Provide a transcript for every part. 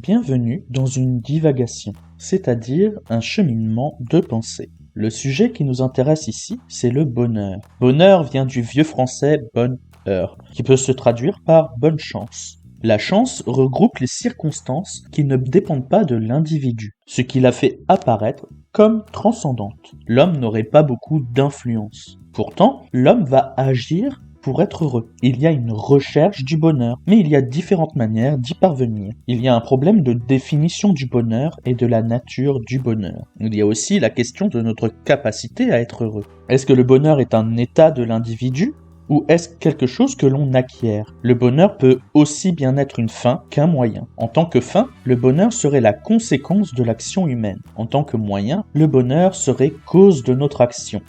Bienvenue dans une divagation, c'est-à-dire un cheminement de pensée. Le sujet qui nous intéresse ici, c'est le bonheur. Bonheur vient du vieux français bonne heure, qui peut se traduire par bonne chance. La chance regroupe les circonstances qui ne dépendent pas de l'individu, ce qui la fait apparaître comme transcendante. L'homme n'aurait pas beaucoup d'influence. Pourtant, l'homme va agir pour être heureux. Il y a une recherche du bonheur, mais il y a différentes manières d'y parvenir. Il y a un problème de définition du bonheur et de la nature du bonheur. Il y a aussi la question de notre capacité à être heureux. Est-ce que le bonheur est un état de l'individu ou est-ce quelque chose que l'on acquiert? Le bonheur peut aussi bien être une fin qu'un moyen. En tant que fin, le bonheur serait la conséquence de l'action humaine. En tant que moyen, le bonheur serait cause de notre action.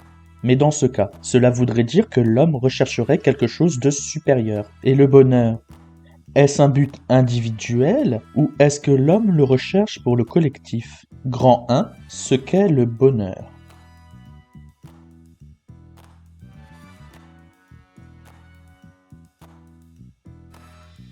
Mais dans ce cas, cela voudrait dire que l'homme rechercherait quelque chose de supérieur. Et le bonheur, est-ce un but individuel ou est-ce que l'homme le recherche pour le collectif? Grand 1, ce qu'est le bonheur.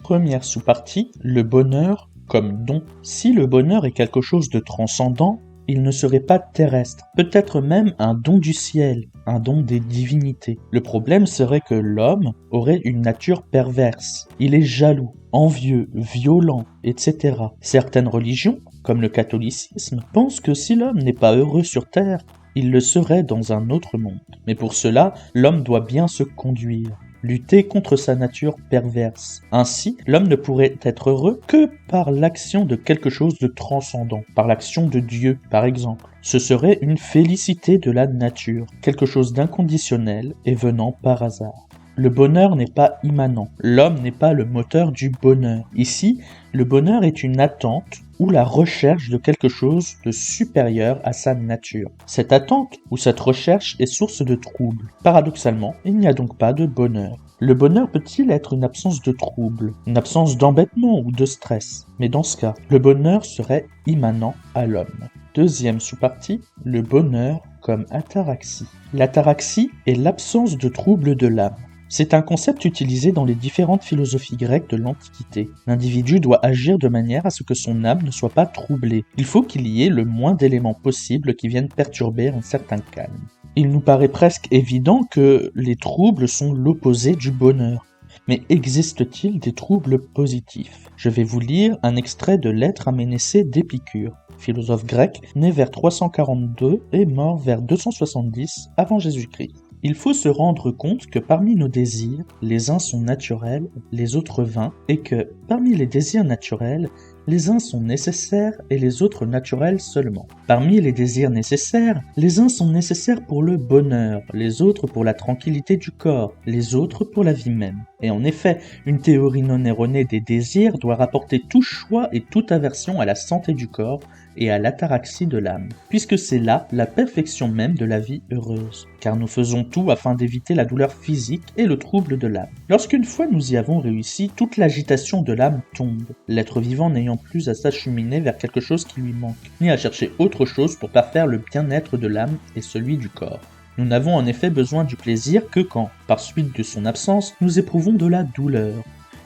Première sous-partie, le bonheur comme don. Si le bonheur est quelque chose de transcendant, il ne serait pas terrestre, peut-être même un don du ciel, un don des divinités. Le problème serait que l'homme aurait une nature perverse. Il est jaloux, envieux, violent, etc. Certaines religions, comme le catholicisme, pensent que si l'homme n'est pas heureux sur terre, il le serait dans un autre monde. Mais pour cela, l'homme doit bien se conduire, lutter contre sa nature perverse. Ainsi, l'homme ne pourrait être heureux que par l'action de quelque chose de transcendant, par l'action de Dieu, par exemple. Ce serait une félicité de la nature, quelque chose d'inconditionnel et venant par hasard. Le bonheur n'est pas immanent, l'homme n'est pas le moteur du bonheur. Ici, le bonheur est une attente ou la recherche de quelque chose de supérieur à sa nature. Cette attente ou cette recherche est source de trouble. Paradoxalement, il n'y a donc pas de bonheur. Le bonheur peut-il être une absence de trouble, une absence d'embêtement ou de stress? Mais dans ce cas, le bonheur serait immanent à l'homme. Deuxième sous-partie, le bonheur comme ataraxie. L'ataraxie est l'absence de trouble de l'âme. C'est un concept utilisé dans les différentes philosophies grecques de l'Antiquité. L'individu doit agir de manière à ce que son âme ne soit pas troublée. Il faut qu'il y ait le moins d'éléments possibles qui viennent perturber un certain calme. Il nous paraît presque évident que les troubles sont l'opposé du bonheur. Mais existe-t-il des troubles positifs? Je vais vous lire un extrait de Lettres à Ménécée d'Épicure, philosophe grec né vers 342 et mort vers 270 avant Jésus-Christ. Il faut se rendre compte que parmi nos désirs, les uns sont naturels, les autres vains, et que, parmi les désirs naturels, les uns sont nécessaires et les autres naturels seulement. Parmi les désirs nécessaires, les uns sont nécessaires pour le bonheur, les autres pour la tranquillité du corps, les autres pour la vie même. Et en effet, une théorie non erronée des désirs doit rapporter tout choix et toute aversion à la santé du corps et à l'ataraxie de l'âme, puisque c'est là la perfection même de la vie heureuse, car nous faisons tout afin d'éviter la douleur physique et le trouble de l'âme. Lorsqu'une fois nous y avons réussi, toute l'agitation de l'âme tombe, l'être vivant n'ayant plus à s'acheminer vers quelque chose qui lui manque, ni à chercher autre chose pour parfaire le bien-être de l'âme et celui du corps. Nous n'avons en effet besoin du plaisir que quand, par suite de son absence, nous éprouvons de la douleur.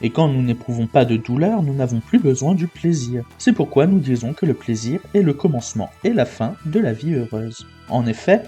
Et quand nous n'éprouvons pas de douleur, nous n'avons plus besoin du plaisir. C'est pourquoi nous disons que le plaisir est le commencement et la fin de la vie heureuse. En effet,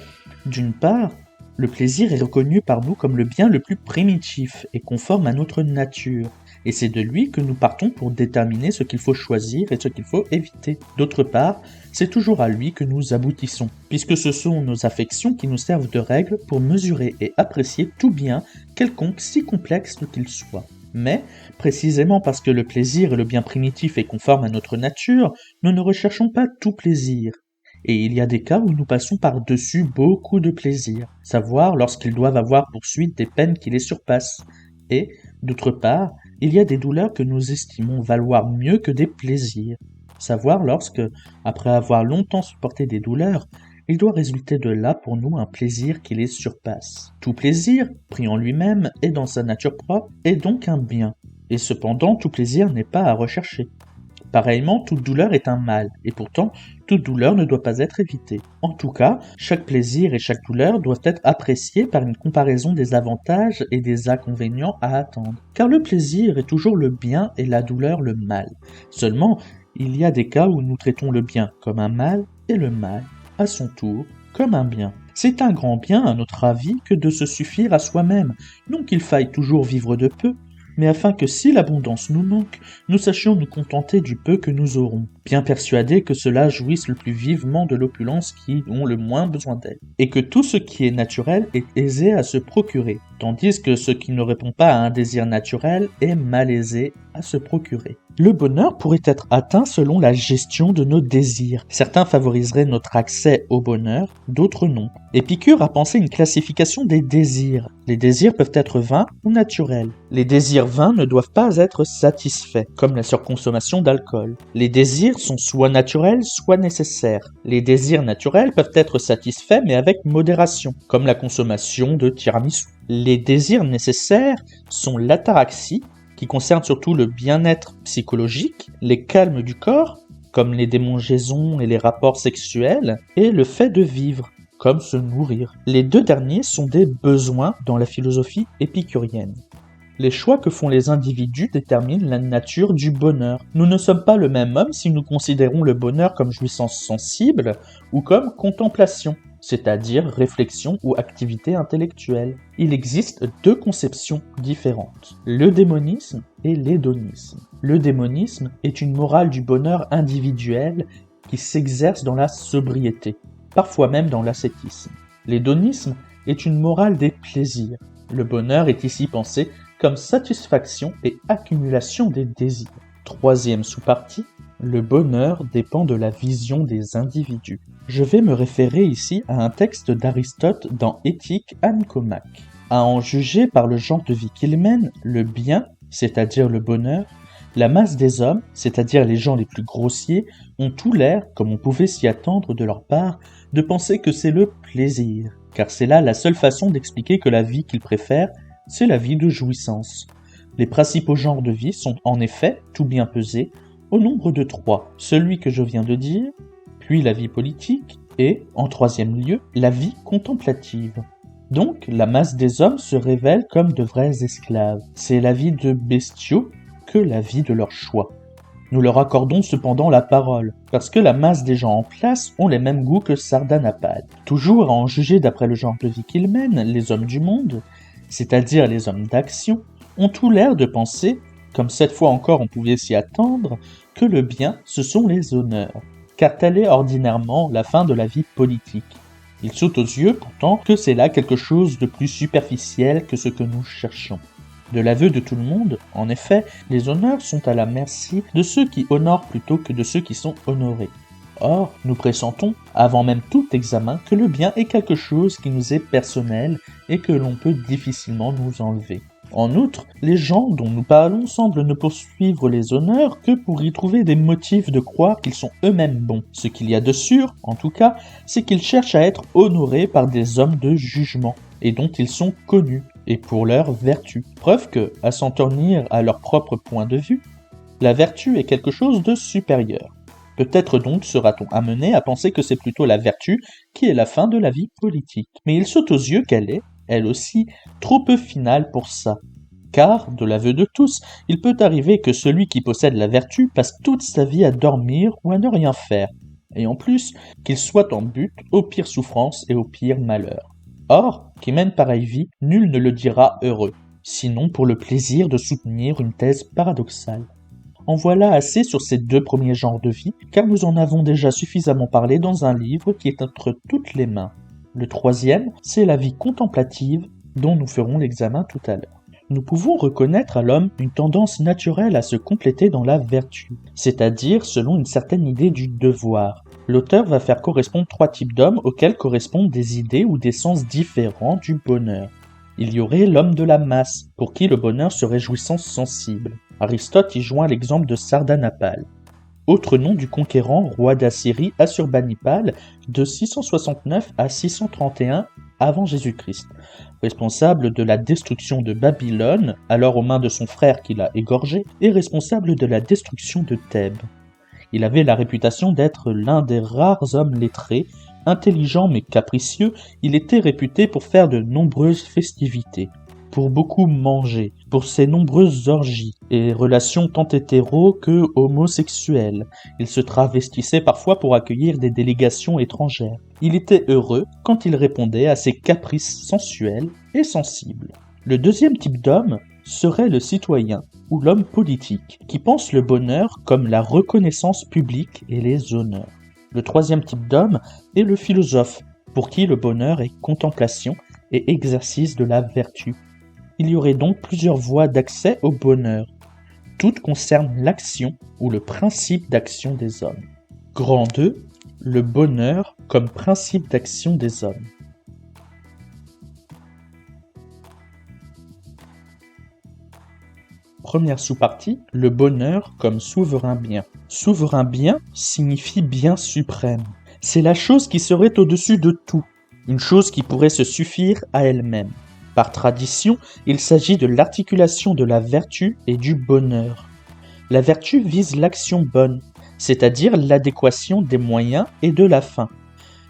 d'une part, le plaisir est reconnu par nous comme le bien le plus primitif et conforme à notre nature. Et c'est de lui que nous partons pour déterminer ce qu'il faut choisir et ce qu'il faut éviter. D'autre part, c'est toujours à lui que nous aboutissons, puisque ce sont nos affections qui nous servent de règles pour mesurer et apprécier tout bien, quelconque si complexe qu'il soit. Mais, précisément parce que le plaisir est le bien primitif et conforme à notre nature, nous ne recherchons pas tout plaisir. Et il y a des cas où nous passons par-dessus beaucoup de plaisir, savoir lorsqu'ils doivent avoir pour suite des peines qui les surpassent. Et, d'autre part, il y a des douleurs que nous estimons valoir mieux que des plaisirs, savoir lorsque, après avoir longtemps supporté des douleurs, il doit résulter de là pour nous un plaisir qui les surpasse. Tout plaisir, pris en lui-même et dans sa nature propre, est donc un bien, et cependant tout plaisir n'est pas à rechercher. Pareillement, toute douleur est un mal, et pourtant, toute douleur ne doit pas être évitée. En tout cas, chaque plaisir et chaque douleur doivent être appréciés par une comparaison des avantages et des inconvénients à attendre. Car le plaisir est toujours le bien et la douleur le mal. Seulement, Il y a des cas où nous traitons le bien comme un mal et le mal, à son tour, comme un bien. C'est un grand bien, à notre avis, que de se suffire à soi-même, non qu'il faille toujours vivre de peu, mais afin que si l'abondance nous manque, nous sachions nous contenter du peu que nous aurons, bien persuadés que cela jouisse le plus vivement de l'opulence qui ont le moins besoin d'elle, et que tout ce qui est naturel est aisé à se procurer, tandis que ce qui ne répond pas à un désir naturel est malaisé à se procurer. Le bonheur pourrait être atteint selon la gestion de nos désirs. Certains favoriseraient notre accès au bonheur, d'autres non. Épicure a pensé une classification des désirs. Les désirs peuvent être vains ou naturels. Les désirs vains ne doivent pas être satisfaits, comme la surconsommation d'alcool. Les désirs sont soit naturels, soit nécessaires. Les désirs naturels peuvent être satisfaits mais avec modération, comme la consommation de tiramisu. Les désirs nécessaires sont l'ataraxie, qui concerne surtout le bien-être psychologique, les calmes du corps, comme les démangeaisons et les rapports sexuels, et le fait de vivre, comme se nourrir. Les deux derniers sont des besoins dans la philosophie épicurienne. Les choix que font les individus déterminent la nature du bonheur. Nous ne sommes pas le même homme si nous considérons le bonheur comme jouissance sensible ou comme contemplation, c'est-à-dire réflexion ou activité intellectuelle. Il existe deux conceptions différentes, le démonisme et l'hédonisme. Le démonisme est une morale du bonheur individuel qui s'exerce dans la sobriété, parfois même dans l'ascétisme. L'hédonisme est une morale des plaisirs. Le bonheur est ici pensé comme satisfaction et accumulation des désirs. Troisième sous-partie, le bonheur dépend de la vision des individus. Je vais me référer ici à un texte d'Aristote dans Éthique à Nicomaque. À en juger par le genre de vie qu'il mène, le bien, c'est-à-dire le bonheur, la masse des hommes, c'est-à-dire les gens les plus grossiers, ont tout l'air, comme on pouvait s'y attendre de leur part, de penser que c'est le plaisir, car c'est là la seule façon d'expliquer que la vie qu'ils préfèrent, c'est la vie de jouissance. Les principaux genres de vie sont en effet, tout bien pesé, au nombre de 3, celui que je viens de dire, puis la vie politique, et, en troisième lieu, la vie contemplative. Donc, la masse des hommes se révèle comme de vrais esclaves. C'est la vie de bestiaux que la vie de leur choix. Nous leur accordons cependant la parole, parce que la masse des gens en place ont les mêmes goûts que Sardanapale. Toujours à en juger d'après le genre de vie qu'ils mènent, les hommes du monde, c'est-à-dire les hommes d'action, ont tout l'air de penser, comme cette fois encore on pouvait s'y attendre, que le bien, ce sont les honneurs, car telle est ordinairement la fin de la vie politique. Il saute aux yeux pourtant que c'est là quelque chose de plus superficiel que ce que nous cherchons. De l'aveu de tout le monde, en effet, les honneurs sont à la merci de ceux qui honorent plutôt que de ceux qui sont honorés. Or, nous pressentons, avant même tout examen, que le bien est quelque chose qui nous est personnel et que l'on peut difficilement nous enlever. En outre, les gens dont nous parlons semblent ne poursuivre les honneurs que pour y trouver des motifs de croire qu'ils sont eux-mêmes bons. Ce qu'il y a de sûr, en tout cas, c'est qu'ils cherchent à être honorés par des hommes de jugement, et dont ils sont connus, et pour leur vertu. Preuve que, à s'en tenir à leur propre point de vue, la vertu est quelque chose de supérieur. Peut-être donc sera-t-on amené à penser que c'est plutôt la vertu qui est la fin de la vie politique. Mais il saute aux yeux qu'elle est, elle aussi, trop peu finale pour ça. Car, de l'aveu de tous, il peut arriver que celui qui possède la vertu passe toute sa vie à dormir ou à ne rien faire, et en plus, qu'il soit en butte aux pires souffrances et aux pires malheurs. Or, qui mène pareille vie, nul ne le dira heureux, sinon pour le plaisir de soutenir une thèse paradoxale. En voilà assez sur ces deux premiers genres de vie, car nous en avons déjà suffisamment parlé dans un livre qui est entre toutes les mains. Le troisième, c'est la vie contemplative, dont nous ferons l'examen tout à l'heure. Nous pouvons reconnaître à l'homme une tendance naturelle à se compléter dans la vertu, c'est-à-dire selon une certaine idée du devoir. L'auteur va faire correspondre 3 types d'hommes auxquels correspondent des idées ou des sens différents du bonheur. Il y aurait l'homme de la masse, pour qui le bonheur serait jouissance sensible. Aristote y joint l'exemple de Sardanapale. Autre nom du conquérant roi d'Assyrie Assurbanipal de 669 à 631 avant Jésus-Christ, responsable de la destruction de Babylone, alors aux mains de son frère qui l'a égorgé, et responsable de la destruction de Thèbes. Il avait la réputation d'être l'un des rares hommes lettrés, intelligent mais capricieux, il était réputé pour faire de nombreuses festivités. pour beaucoup manger, pour ses nombreuses orgies et relations tant hétéro que homosexuelles. Il se travestissait parfois pour accueillir des délégations étrangères. Il était heureux quand il répondait à ses caprices sensuels et sensibles. Le deuxième type d'homme serait le citoyen ou l'homme politique, qui pense le bonheur comme la reconnaissance publique et les honneurs. Le troisième type d'homme est le philosophe, pour qui le bonheur est contemplation et exercice de la vertu. Il y aurait donc plusieurs voies d'accès au bonheur. Toutes concernent l'action ou le principe d'action des hommes. Grand 2, le bonheur comme principe d'action des hommes. Première sous-partie, le bonheur comme souverain bien. Souverain bien signifie bien suprême. C'est la chose qui serait au-dessus de tout, une chose qui pourrait se suffire à elle-même. Par tradition, il s'agit de l'articulation de la vertu et du bonheur. La vertu vise l'action bonne, c'est-à-dire l'adéquation des moyens et de la fin.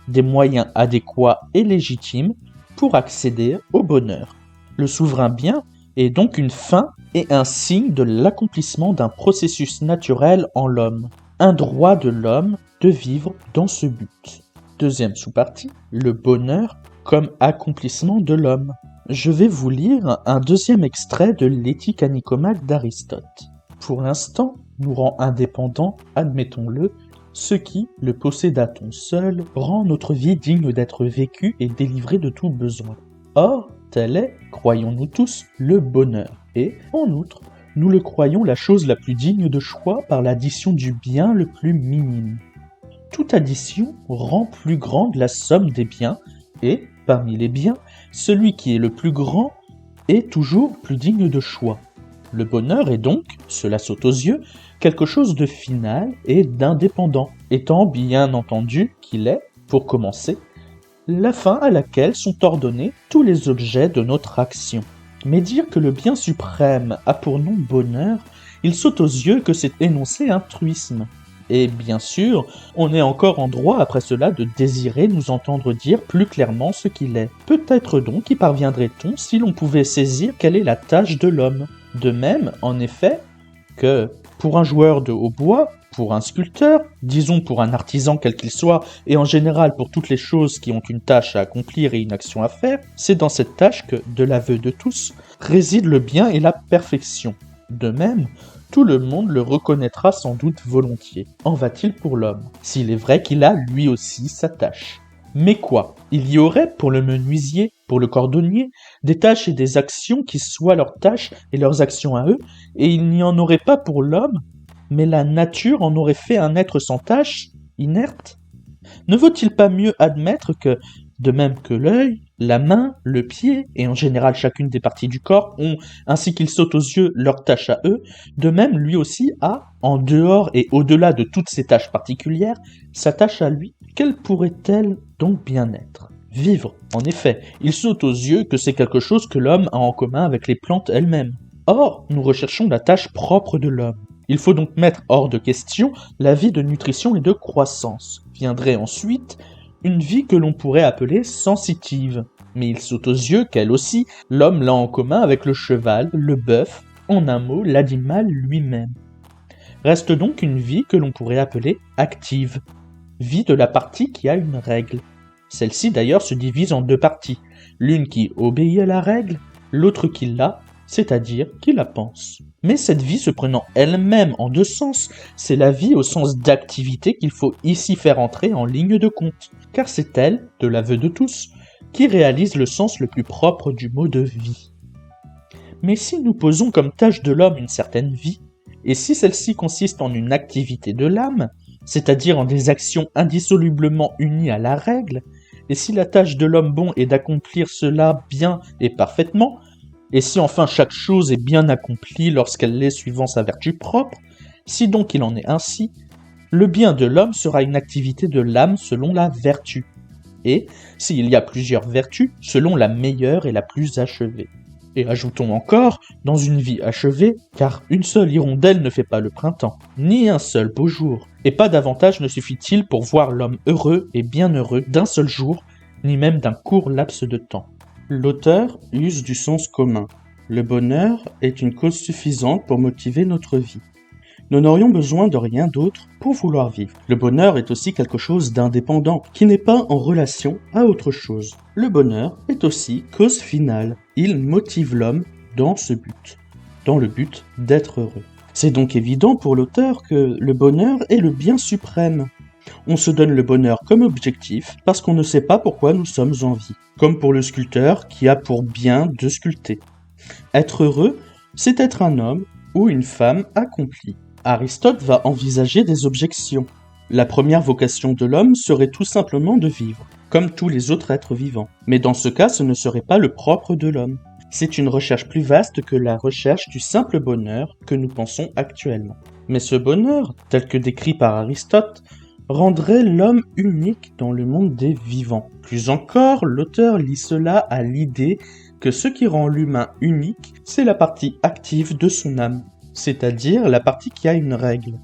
Des moyens adéquats et légitimes pour accéder au bonheur. Le souverain bien est donc une fin et un signe de l'accomplissement d'un processus naturel en l'homme, un droit de l'homme de vivre dans ce but. Deuxième sous-partie, le bonheur comme accomplissement de l'homme. Je vais vous lire un deuxième extrait de l'Éthique à Nicomède d'Aristote. Pour l'instant, nous rend indépendants, admettons-le, ce qui, le posséda-t-on seul, rend notre vie digne d'être vécue et délivrée de tout besoin. Or, tel est, croyons-nous tous, le bonheur. Et, en outre, nous le croyons la chose la plus digne de choix par l'addition du bien le plus minime. Toute addition rend plus grande la somme des biens, et, parmi les biens, celui qui est le plus grand est toujours plus digne de choix. Le bonheur est donc, cela saute aux yeux, quelque chose de final et d'indépendant, étant bien entendu qu'il est, pour commencer, la fin à laquelle sont ordonnés tous les objets de notre action. Mais dire que le bien suprême a pour nom bonheur, il saute aux yeux que c'est énoncer un truisme. Et bien sûr, on est encore en droit après cela de désirer nous entendre dire plus clairement ce qu'il est. Peut-être donc y parviendrait-on si l'on pouvait saisir quelle est la tâche de l'homme. De même, en effet, que pour un joueur de hautbois, pour un sculpteur, disons pour un artisan quel qu'il soit, et en général pour toutes les choses qui ont une tâche à accomplir et une action à faire, c'est dans cette tâche que, de l'aveu de tous, réside le bien et la perfection. De même, tout le monde le reconnaîtra sans doute volontiers. En va-t-il pour l'homme, s'il est vrai qu'il a lui aussi sa tâche? Mais quoi? Il y aurait, pour le menuisier, pour le cordonnier, des tâches et des actions qui soient leurs tâches et leurs actions à eux, et il n'y en aurait pas pour l'homme, mais la nature en aurait fait un être sans tâche, inerte? Ne vaut-il pas mieux admettre que, de même que l'œil, la main, le pied, et en général chacune des parties du corps ont, ainsi qu'ils sautent aux yeux, leurs tâches à eux, de même lui aussi a, en dehors et au-delà de toutes ces tâches particulières, sa tâche à lui? Quelle pourrait-elle donc bien être? Vivre, en effet, il saute aux yeux que c'est quelque chose que l'homme a en commun avec les plantes elles-mêmes. Or, nous recherchons la tâche propre de l'homme. Il faut donc mettre hors de question la vie de nutrition et de croissance. Viendrait ensuite une vie que l'on pourrait appeler sensitive. Mais il saute aux yeux qu'elle aussi, l'homme l'a en commun avec le cheval, le bœuf, en un mot, l'animal lui-même. Reste donc une vie que l'on pourrait appeler active. Vie de la partie qui a une règle. Celle-ci d'ailleurs se divise en deux parties, l'une qui obéit à la règle, l'autre qui l'a, c'est-à-dire qui la pense. Mais cette vie se prenant elle-même en deux sens, c'est la vie au sens d'activité qu'il faut ici faire entrer en ligne de compte, car c'est elle, de l'aveu de tous, qui réalise le sens le plus propre du mot de vie. Mais si nous posons comme tâche de l'homme une certaine vie, et si celle-ci consiste en une activité de l'âme, c'est-à-dire en des actions indissolublement unies à la règle, et si la tâche de l'homme bon est d'accomplir cela bien et parfaitement, et si enfin chaque chose est bien accomplie lorsqu'elle l'est suivant sa vertu propre, si donc il en est ainsi, le bien de l'homme sera une activité de l'âme selon la vertu, et, s'il y a plusieurs vertus, selon la meilleure et la plus achevée. Et ajoutons encore, dans une vie achevée, car une seule hirondelle ne fait pas le printemps, ni un seul beau jour, et pas davantage ne suffit-il pour voir l'homme heureux et bienheureux d'un seul jour, ni même d'un court laps de temps. L'auteur use du sens commun. Le bonheur est une cause suffisante pour motiver notre vie. Nous n'aurions besoin de rien d'autre pour vouloir vivre. Le bonheur est aussi quelque chose d'indépendant, qui n'est pas en relation à autre chose. Le bonheur est aussi cause finale. Il motive l'homme dans le but d'être heureux. C'est donc évident pour l'auteur que le bonheur est le bien suprême. On se donne le bonheur comme objectif parce qu'on ne sait pas pourquoi nous sommes en vie. Comme pour le sculpteur qui a pour bien de sculpter. Être heureux, c'est être un homme ou une femme accompli. Aristote va envisager des objections. La première vocation de l'homme serait tout simplement de vivre, comme tous les autres êtres vivants. Mais dans ce cas, ce ne serait pas le propre de l'homme. C'est une recherche plus vaste que la recherche du simple bonheur que nous pensons actuellement. Mais ce bonheur, tel que décrit par Aristote, rendrait l'homme unique dans le monde des vivants. Plus encore, l'auteur lie cela à l'idée que ce qui rend l'humain unique, c'est la partie active de son âme, c'est-à-dire la partie qui a une règle,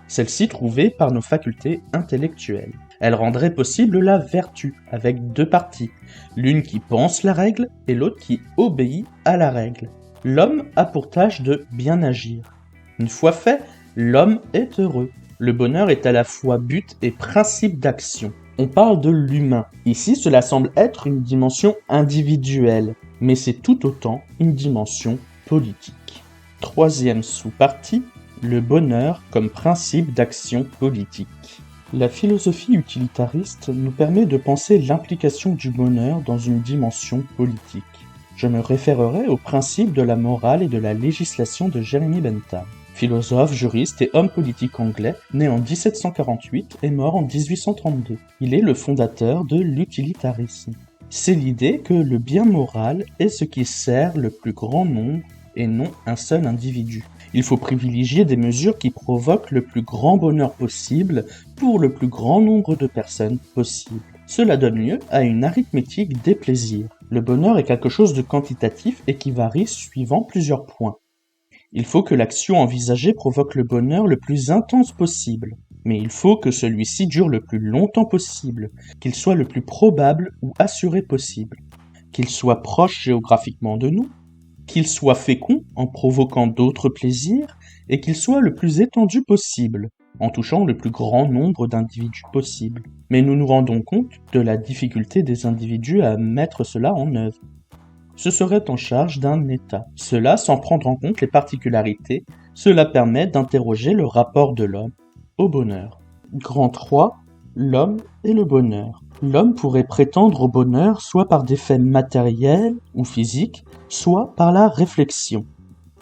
celle-ci trouvée par nos facultés intellectuelles. Elle rendrait possible la vertu, avec deux parties, l'une qui pense la règle et l'autre qui obéit à la règle. L'homme a pour tâche de bien agir. Une fois fait, l'homme est heureux. Le bonheur est à la fois but et principe d'action. On parle de l'humain. Ici, cela semble être une dimension individuelle, mais c'est tout autant une dimension politique. Troisième sous-partie, le bonheur comme principe d'action politique. La philosophie utilitariste nous permet de penser l'implication du bonheur dans une dimension politique. Je me référerai au principe de la morale et de la législation de Jeremy Bentham. Philosophe, juriste et homme politique anglais, né en 1748 et mort en 1832. Il est le fondateur de l'utilitarisme. C'est l'idée que le bien moral est ce qui sert le plus grand nombre et non un seul individu. Il faut privilégier des mesures qui provoquent le plus grand bonheur possible pour le plus grand nombre de personnes possible. Cela donne lieu à une arithmétique des plaisirs. Le bonheur est quelque chose de quantitatif et qui varie suivant plusieurs points. Il faut que l'action envisagée provoque le bonheur le plus intense possible, mais il faut que celui-ci dure le plus longtemps possible, qu'il soit le plus probable ou assuré possible, qu'il soit proche géographiquement de nous, qu'il soit fécond en provoquant d'autres plaisirs, et qu'il soit le plus étendu possible, en touchant le plus grand nombre d'individus possible. Mais nous nous rendons compte de la difficulté des individus à mettre cela en œuvre. Ce serait en charge d'un État. Cela sans prendre en compte les particularités, cela permet d'interroger le rapport de l'homme au bonheur. Grand 3, l'homme et le bonheur. L'homme pourrait prétendre au bonheur soit par des faits matériels ou physiques, soit par la réflexion.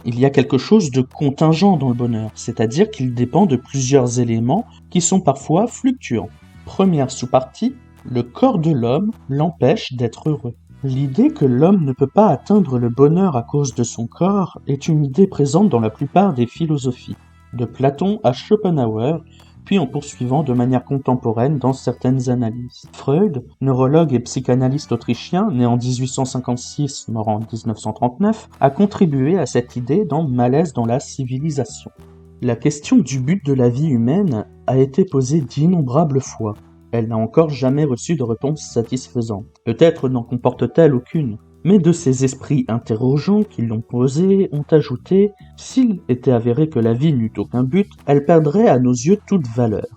Il y a quelque chose de contingent dans le bonheur, c'est-à-dire qu'il dépend de plusieurs éléments qui sont parfois fluctuants. Première sous-partie, le corps de l'homme l'empêche d'être heureux. L'idée que l'homme ne peut pas atteindre le bonheur à cause de son corps est une idée présente dans la plupart des philosophies, de Platon à Schopenhauer, puis en poursuivant de manière contemporaine dans certaines analyses. Freud, neurologue et psychanalyste autrichien, né en 1856, mort en 1939, a contribué à cette idée dans Malaise dans la civilisation. La question du but de la vie humaine a été posée d'innombrables fois. Elle n'a encore jamais reçu de réponse satisfaisante. Peut-être n'en comporte-t-elle aucune. Mais de ces esprits interrogeants qui l'ont posée ont ajouté « S'il était avéré que la vie n'eût aucun but, elle perdrait à nos yeux toute valeur. »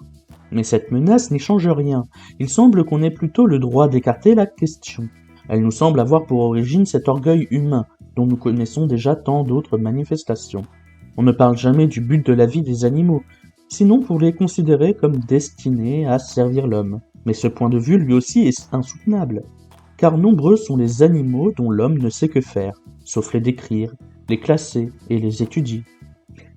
Mais cette menace n'y change rien. Il semble qu'on ait plutôt le droit d'écarter la question. Elle nous semble avoir pour origine cet orgueil humain, dont nous connaissons déjà tant d'autres manifestations. On ne parle jamais du but de la vie des animaux, sinon pour les considérer comme destinés à servir l'homme. Mais ce point de vue lui aussi est insoutenable, car nombreux sont les animaux dont l'homme ne sait que faire, sauf les décrire, les classer et les étudier.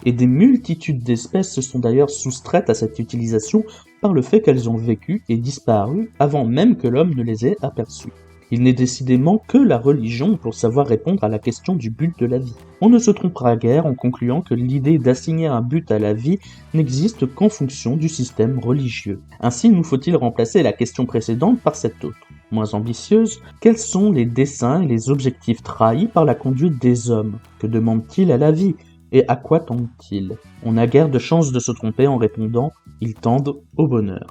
Et des multitudes d'espèces se sont d'ailleurs soustraites à cette utilisation par le fait qu'elles ont vécu et disparu avant même que l'homme ne les ait aperçues. Il n'est décidément que la religion pour savoir répondre à la question du but de la vie. On ne se trompera guère en concluant que l'idée d'assigner un but à la vie n'existe qu'en fonction du système religieux. Ainsi nous faut-il remplacer la question précédente par cette autre, moins ambitieuse. Quels sont les desseins et les objectifs trahis par la conduite des hommes? Que demandent-ils à la vie? Et à quoi tendent-ils? On n'a guère de chance de se tromper en répondant « ils tendent au bonheur ».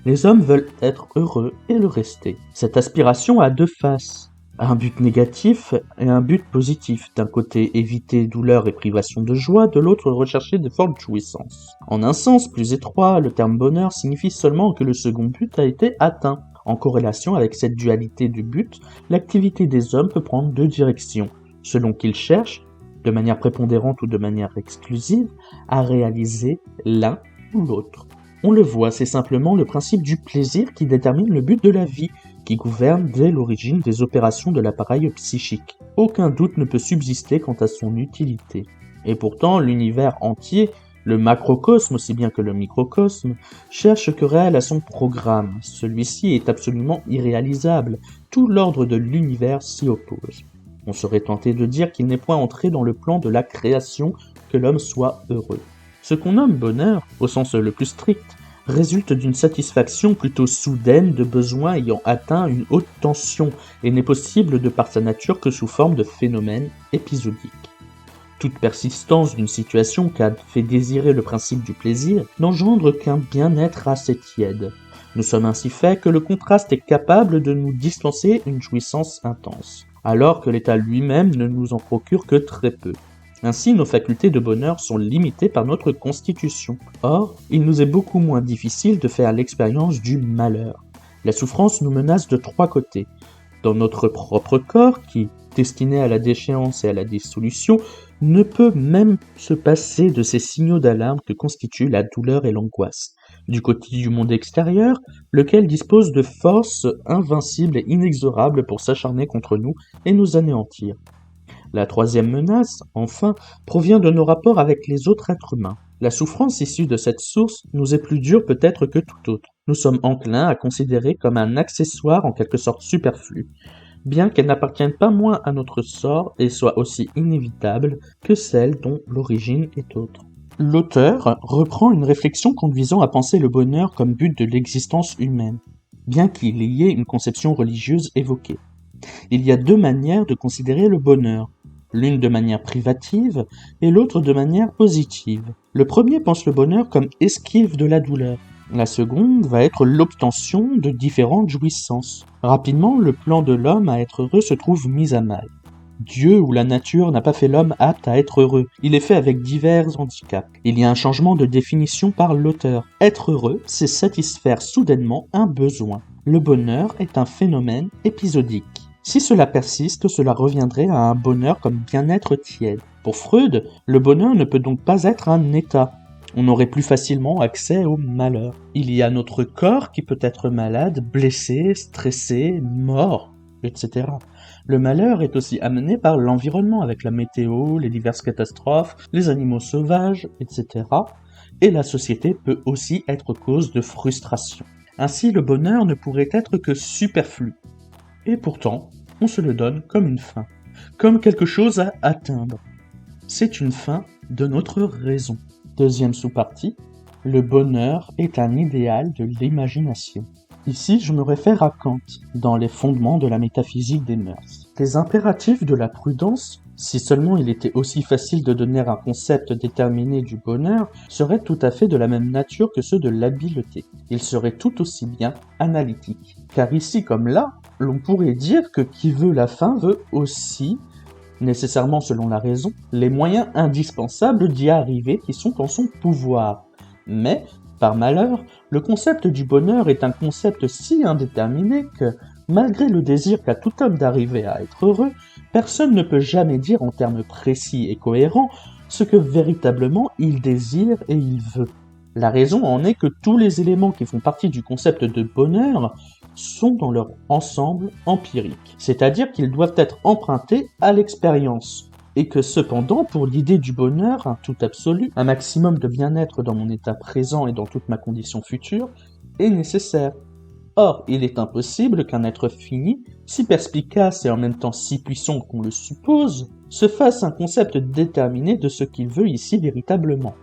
Les hommes veulent être heureux et le rester. Cette aspiration a deux faces. Un but négatif et un but positif. D'un côté, éviter douleur et privation de joie, de l'autre, rechercher de fortes jouissances. En un sens plus étroit, le terme bonheur signifie seulement que le second but a été atteint. En corrélation avec cette dualité de but, l'activité des hommes peut prendre deux directions, selon qu'ils cherchent, de manière prépondérante ou de manière exclusive, à réaliser l'un ou l'autre. On le voit, c'est simplement le principe du plaisir qui détermine le but de la vie, qui gouverne dès l'origine des opérations de l'appareil psychique. Aucun doute ne peut subsister quant à son utilité. Et pourtant, l'univers entier, le macrocosme aussi bien que le microcosme, cherche querelle à son programme. Celui-ci est absolument irréalisable. Tout l'ordre de l'univers s'y oppose. On serait tenté de dire qu'il n'est point entré dans le plan de la création que l'homme soit heureux. Ce qu'on nomme bonheur, au sens le plus strict, résulte d'une satisfaction plutôt soudaine de besoins ayant atteint une haute tension et n'est possible de par sa nature que sous forme de phénomène épisodique. Toute persistance d'une situation qu'a fait désirer le principe du plaisir n'engendre qu'un bien-être assez tiède. Nous sommes ainsi faits que le contraste est capable de nous dispenser une jouissance intense, alors que l'état lui-même ne nous en procure que très peu. Ainsi, nos facultés de bonheur sont limitées par notre constitution. Or, il nous est beaucoup moins difficile de faire l'expérience du malheur. La souffrance nous menace de trois côtés. Dans notre propre corps, qui, destiné à la déchéance et à la dissolution, ne peut même se passer de ces signaux d'alarme que constituent la douleur et l'angoisse. Du côté du monde extérieur, lequel dispose de forces invincibles et inexorables pour s'acharner contre nous et nous anéantir. La troisième menace, enfin, provient de nos rapports avec les autres êtres humains. La souffrance issue de cette source nous est plus dure peut-être que tout autre. Nous sommes enclins à considérer comme un accessoire en quelque sorte superflu, bien qu'elle n'appartienne pas moins à notre sort et soit aussi inévitable que celle dont l'origine est autre. L'auteur reprend une réflexion conduisant à penser le bonheur comme but de l'existence humaine, bien qu'il y ait une conception religieuse évoquée. Il y a deux manières de considérer le bonheur, l'une de manière privative et l'autre de manière positive. Le premier pense le bonheur comme esquive de la douleur. La seconde va être l'obtention de différentes jouissances. Rapidement, le plan de l'homme à être heureux se trouve mis à mal. Dieu ou la nature n'a pas fait l'homme apte à être heureux, il est fait avec divers handicaps. Il y a un changement de définition par l'auteur. Être heureux, c'est satisfaire soudainement un besoin. Le bonheur est un phénomène épisodique. Si cela persiste, cela reviendrait à un bonheur comme bien-être tiède. Pour Freud, le bonheur ne peut donc pas être un état. On aurait plus facilement accès au malheur. Il y a notre corps qui peut être malade, blessé, stressé, mort, etc. Le malheur est aussi amené par l'environnement avec la météo, les diverses catastrophes, les animaux sauvages, etc. Et la société peut aussi être cause de frustration. Ainsi, le bonheur ne pourrait être que superflu. Et pourtant, on se le donne comme une fin, comme quelque chose à atteindre. C'est une fin de notre raison. Deuxième sous-partie, le bonheur est un idéal de l'imagination. Ici, je me réfère à Kant, dans les fondements de la métaphysique des mœurs. Les impératifs de la prudence, si seulement il était aussi facile de donner un concept déterminé du bonheur, seraient tout à fait de la même nature que ceux de l'habileté. Ils seraient tout aussi bien analytiques. Car ici comme là, l'on pourrait dire que qui veut la fin veut aussi, nécessairement selon la raison, les moyens indispensables d'y arriver qui sont en son pouvoir. Mais, par malheur, le concept du bonheur est un concept si indéterminé que, malgré le désir qu'a tout homme d'arriver à être heureux, personne ne peut jamais dire en termes précis et cohérents ce que véritablement il désire et il veut. La raison en est que tous les éléments qui font partie du concept de bonheur sont dans leur ensemble empirique, c'est-à-dire qu'ils doivent être empruntés à l'expérience, et que cependant, pour l'idée du bonheur, un tout absolu, un maximum de bien-être dans mon état présent et dans toute ma condition future, est nécessaire. Or, il est impossible qu'un être fini, si perspicace et en même temps si puissant qu'on le suppose, se fasse un concept déterminé de ce qu'il veut ici véritablement.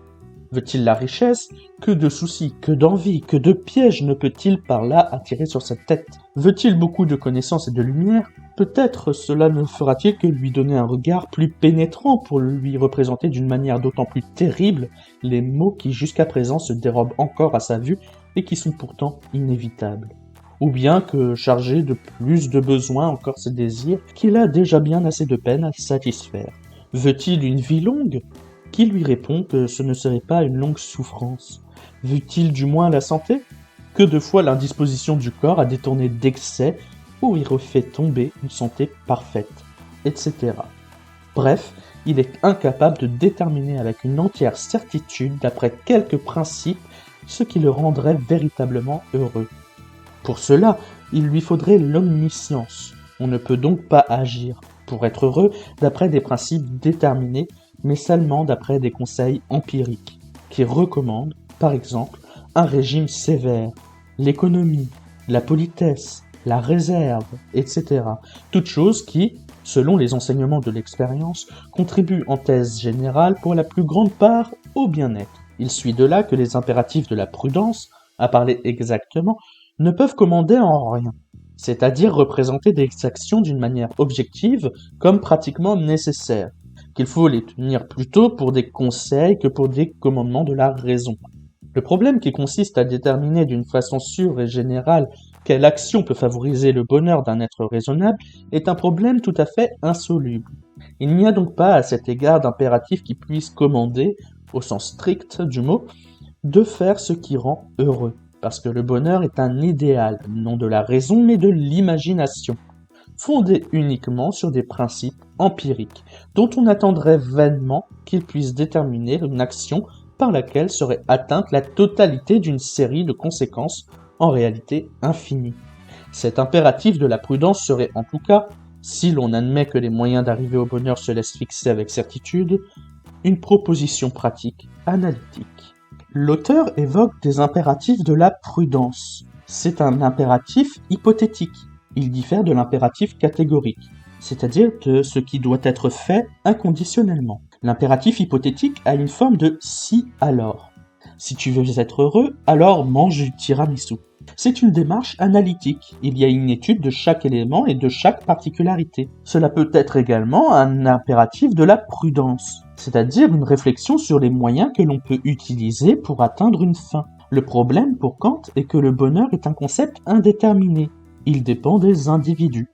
Veut-il la richesse? Que de soucis, que d'envie, que de pièges ne peut-il par là attirer sur sa tête? Veut-il beaucoup de connaissances et de lumière? Peut-être cela ne fera-t-il que lui donner un regard plus pénétrant pour lui représenter d'une manière d'autant plus terrible les maux qui jusqu'à présent se dérobent encore à sa vue et qui sont pourtant inévitables. ou bien que chargé de plus de besoins encore ses désirs qu'il a déjà bien assez de peine à satisfaire. Veut-il une vie longue? Qui lui répond que ce ne serait pas une longue souffrance? Veut-il du moins la santé? Que de fois l'indisposition du corps a détourné d'excès ou y refait tomber une santé parfaite, etc. Bref, il est incapable de déterminer avec une entière certitude, d'après quelques principes, ce qui le rendrait véritablement heureux. Pour cela, il lui faudrait l'omniscience. On ne peut donc pas agir, pour être heureux, d'après des principes déterminés, mais seulement d'après des conseils empiriques, qui recommandent, par exemple, un régime sévère, l'économie, la politesse, la réserve, etc. Toutes choses qui, selon les enseignements de l'expérience, contribuent en thèse générale pour la plus grande part au bien-être. Il suit de là que les impératifs de la prudence, à parler exactement, ne peuvent commander en rien, c'est-à-dire représenter des actions d'une manière objective comme pratiquement nécessaires, qu'il faut les tenir plutôt pour des conseils que pour des commandements de la raison. Le problème qui consiste à déterminer d'une façon sûre et générale quelle action peut favoriser le bonheur d'un être raisonnable est un problème tout à fait insoluble. Il n'y a donc pas à cet égard d'impératif qui puisse commander, au sens strict du mot, de faire ce qui rend heureux, parce que le bonheur est un idéal, non de la raison mais de l'imagination, fondé uniquement sur des principes empiriques, dont on attendrait vainement qu'ils puissent déterminer une action par laquelle serait atteinte la totalité d'une série de conséquences en réalité infinies. Cet impératif de la prudence serait en tout cas, si l'on admet que les moyens d'arriver au bonheur se laissent fixer avec certitude, une proposition pratique analytique. L'auteur évoque des impératifs de la prudence. C'est un impératif hypothétique. Il diffère de l'impératif catégorique, c'est-à-dire de ce qui doit être fait inconditionnellement. L'impératif hypothétique a une forme de si alors. Si tu veux être heureux, alors mange du tiramisu. C'est une démarche analytique. Il y a une étude de chaque élément et de chaque particularité. Cela peut être également un impératif de la prudence, c'est-à-dire une réflexion sur les moyens que l'on peut utiliser pour atteindre une fin. Le problème pour Kant est que le bonheur est un concept indéterminé. Il dépend des individus.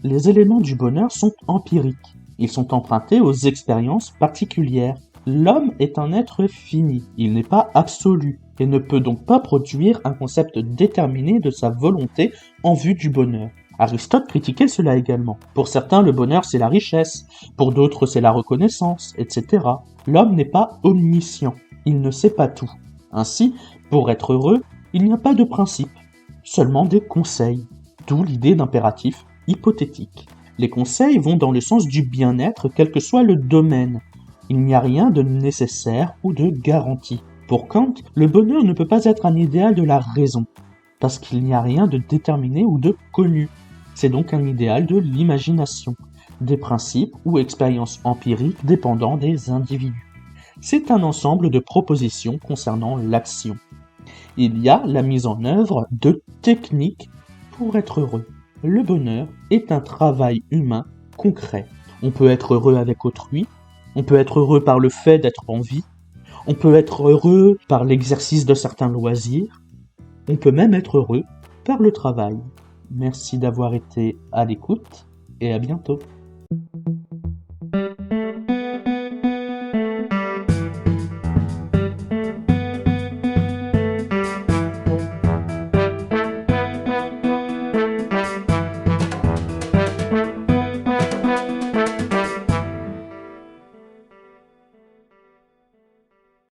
Les éléments du bonheur sont empiriques. Ils sont empruntés aux expériences particulières. L'homme est un être fini, il n'est pas absolu, et ne peut donc pas produire un concept déterminé de sa volonté en vue du bonheur. Aristote critiquait cela également. Pour certains, le bonheur c'est la richesse, pour d'autres c'est la reconnaissance, etc. L'homme n'est pas omniscient, il ne sait pas tout. Ainsi, pour être heureux, il n'y a pas de principe, seulement des conseils, d'où l'idée d'impératif hypothétique. Les conseils vont dans le sens du bien-être, quel que soit le domaine. Il n'y a rien de nécessaire ou de garanti. Pour Kant, le bonheur ne peut pas être un idéal de la raison, parce qu'il n'y a rien de déterminé ou de connu. C'est donc un idéal de l'imagination, des principes ou expériences empiriques dépendant des individus. C'est un ensemble de propositions concernant l'action. Il y a la mise en œuvre de techniques pour être heureux. Le bonheur est un travail humain concret. On peut être heureux avec autrui, on peut être heureux par le fait d'être en vie, on peut être heureux par l'exercice de certains loisirs, on peut même être heureux par le travail. Merci d'avoir été à l'écoute et à bientôt.